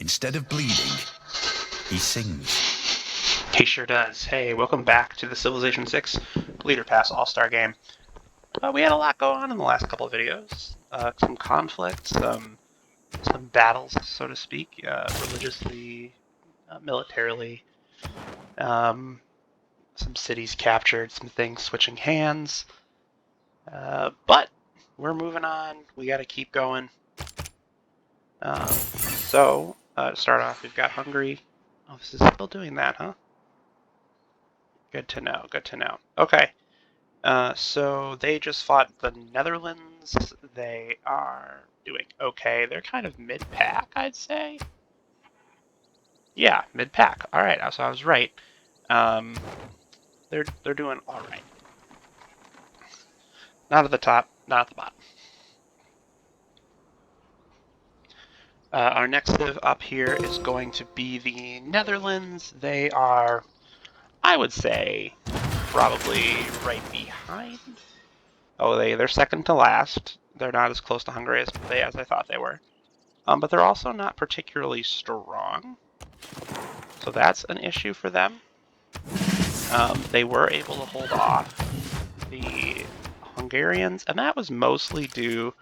instead of bleeding, he sings. He sure does. Hey, welcome back to the Civilization 6 Leader Pass All-Star game. We had a lot go on in the last couple of videos. Some conflicts, some battles, so to speak, religiously, militarily. Some cities captured, some things switching hands. But we're moving on. We got to keep going. To start off, we've got Hungary. Oh, this is still doing that, huh? Good to know, good to know. Okay. So they just fought the Netherlands. They are doing okay. They're kind of mid-pack, I'd say. Yeah, mid-pack. All right, so I was right. They're doing all right. Not at the top, not at the bottom. Our next civ up here is going to be the Netherlands. They are, I would say, probably right behind. Oh, they're second to last. They're not as close to Hungary as I thought they were. But they're also not particularly strong. So that's an issue for them. They were able to hold off the Hungarians, and that was mostly due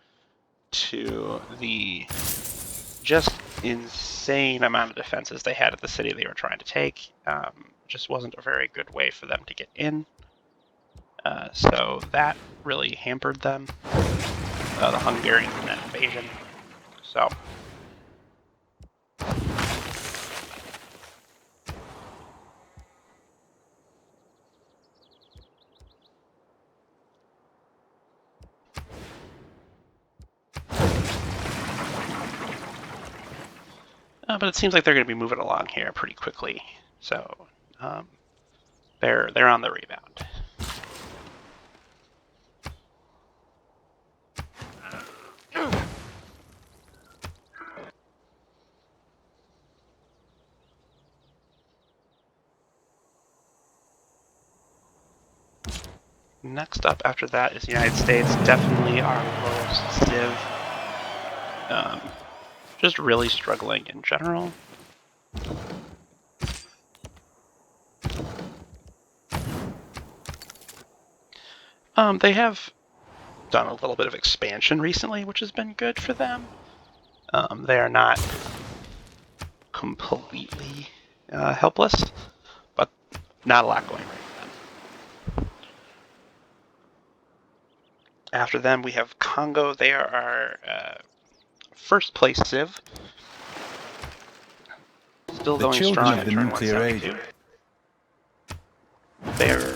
to the just insane amount of defenses they had at the city they were trying to take. Just wasn't a very good way for them to get in. So that really hampered them, the Hungarians in that invasion. So but it seems like they're going to be moving along here pretty quickly. So they're on the rebound. Next up after that is the United States. Definitely our lowest civ. Just really struggling in general. They have done a little bit of expansion recently, which has been good for them. They are not completely helpless, but not a lot going right for them. After them, we have Congo. They are our first place civ. Still going strong in turn 172. They're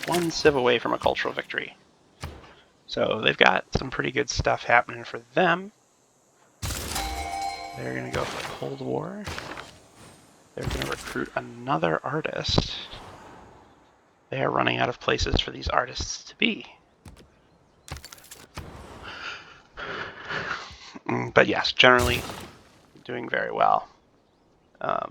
one civ away from a cultural victory. So they've got some pretty good stuff happening for them. They're going to go for Cold War. They're going to recruit another artist. They are running out of places for these artists to be. But yes, generally doing very well. All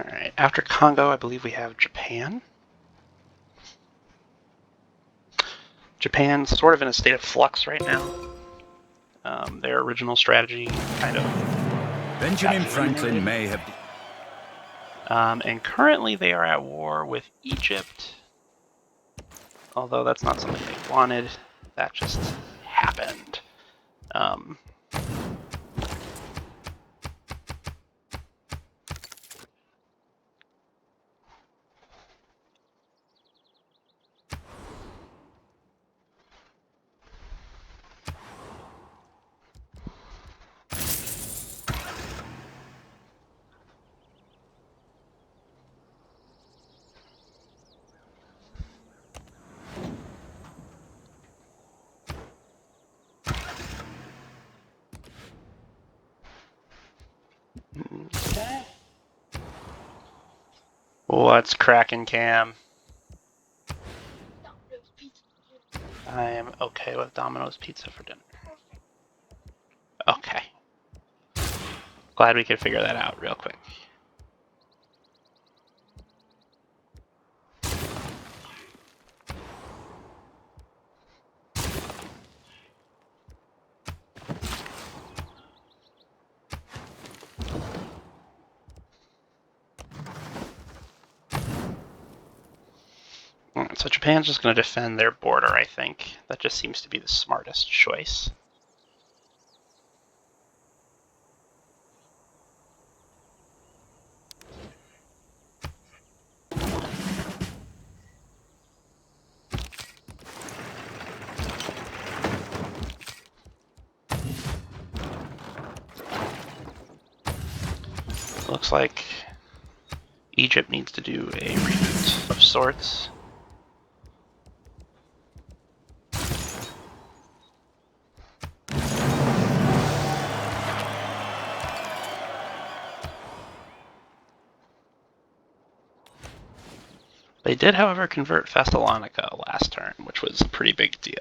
right, after Congo, I believe we have Japan. Japan's sort of in a state of flux right now. Their original strategy kind of Benjamin Franklin may have... and currently they are at war with Egypt. Although that's not something they wanted. That just happened. Okay. What's cracking, Cam? I am okay with Domino's Pizza for dinner. Okay. Glad we could figure that out real quick. Alright, so Japan's just going to defend their border, I think. That just seems to be the smartest choice. Looks like Egypt needs to do a reboot of sorts. They did, however, convert Thessalonica last turn, which was a pretty big deal.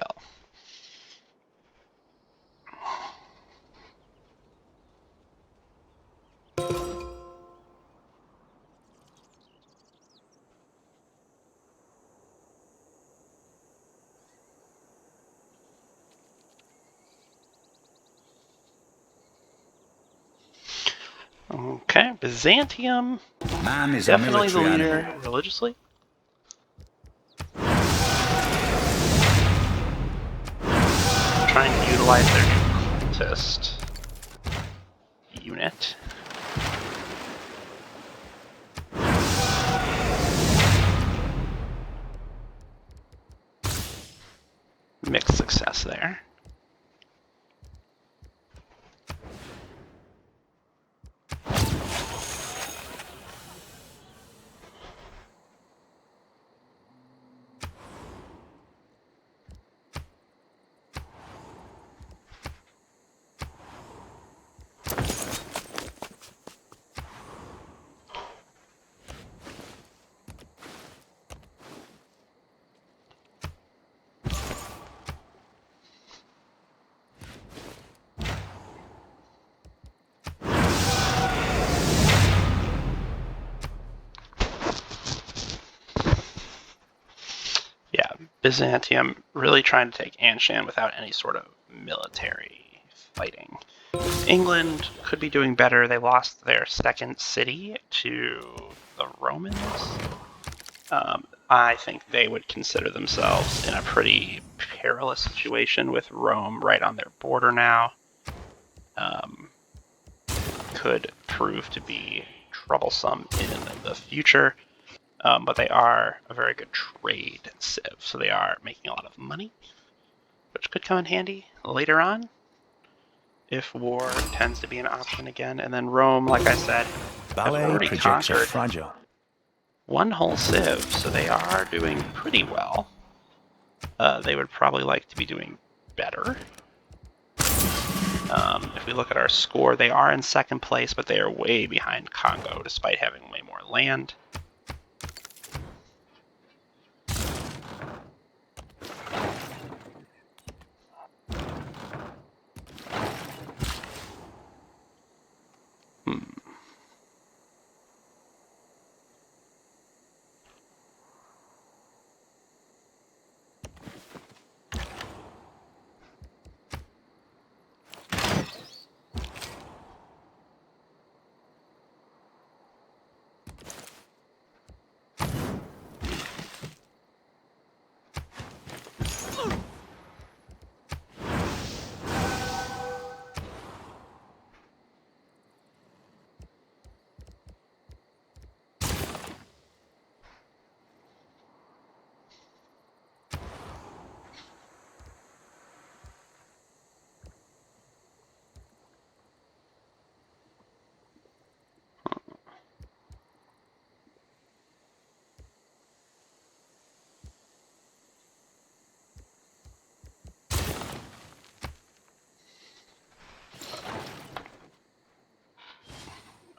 Okay, Byzantium, Man is a definitely the military leader animal. religiously. Trying to utilize their new cultist unit. Mixed success there. Yeah, Byzantium really trying to take Anshan without any sort of military fighting. England could be doing better. They lost their second city to the Romans. I think they would consider themselves in a pretty perilous situation with Rome right on their border now. Could prove to be troublesome in the future. But they are a very good trade civ, so they are making a lot of money, which could come in handy later on if war tends to be an option again. And then Rome, like I said, has Ballet already projects are conquered fragile. one whole civ, so they are doing pretty well. They would probably like to be doing better. If we look at our score, they are in second place, but they are way behind Kongo, despite having way more land.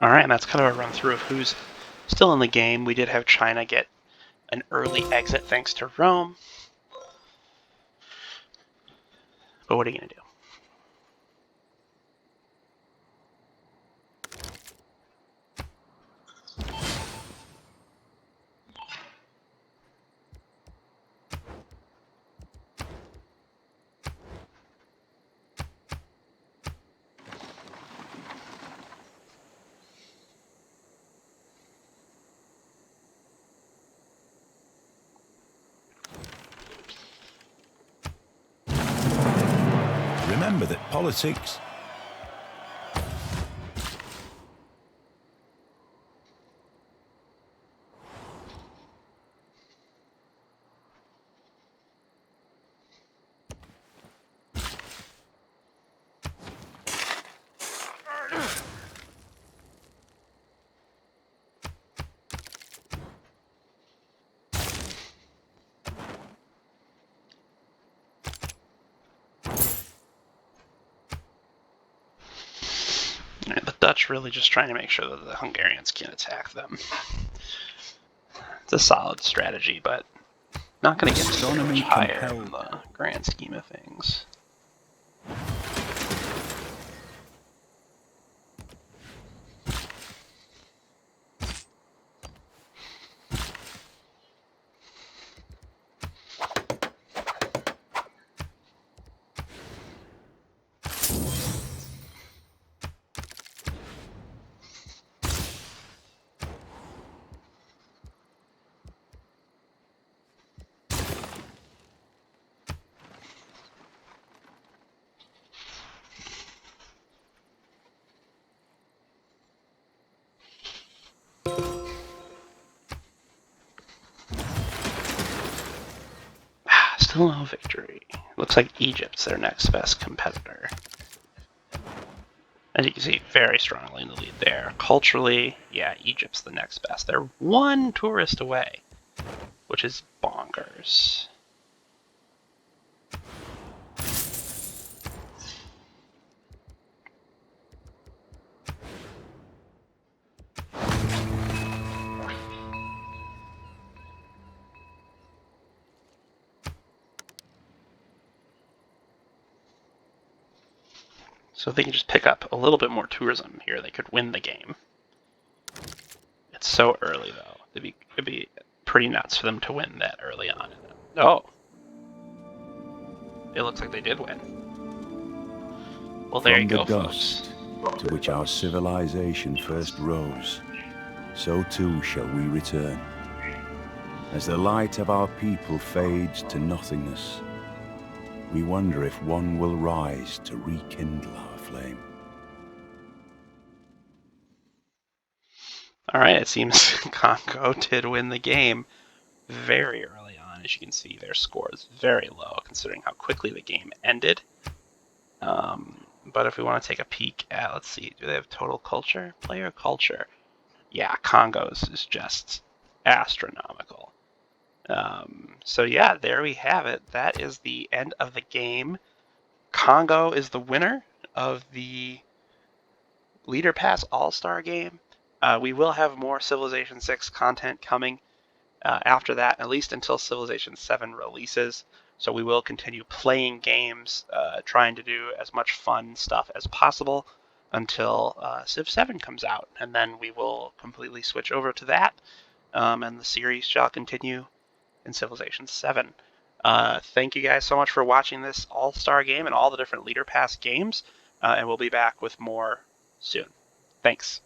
All right, and that's kind of a run through of who's still in the game. We did have China get an early exit thanks to Rome. But what are you going to do? Remember that politics... The Dutch really just trying to make sure that the Hungarians can't attack them. It's a solid strategy, but not going to get too much higher in the grand scheme of things. Still no victory. Looks like Egypt's their next best competitor. As you can see, very strongly in the lead there. Culturally, yeah, Egypt's the next best. They're one tourist away, which is bonkers. So if they can just pick up a little bit more tourism here, they could win the game. It's so early, though. It'd be pretty nuts for them to win that early on. Oh. It looks like they did win. Well, there you go, folks. To which our civilization first rose, so too shall we return. As the light of our people fades to nothingness, we wonder if one will rise to rekindle our flame. All right, it seems Kongo did win the game very early on. As you can see, their score is very low considering how quickly the game ended. But if we want to take a peek at, let's see, do they have total culture? Player culture. Yeah, Kongo's is just astronomical. So yeah, there we have it. That is the end of the game. Kongo is the winner of the Leader Pass All-Star game. We will have more Civilization 6 content coming after that, at least until Civilization 7 releases. So we will continue playing games, trying to do as much fun stuff as possible until Civ 7 comes out. And then we will completely switch over to that, and the series shall continue in Civilization 7. Thank you guys so much for watching this All-Star game and all the different Leader Pass games, and we'll be back with more soon. Thanks.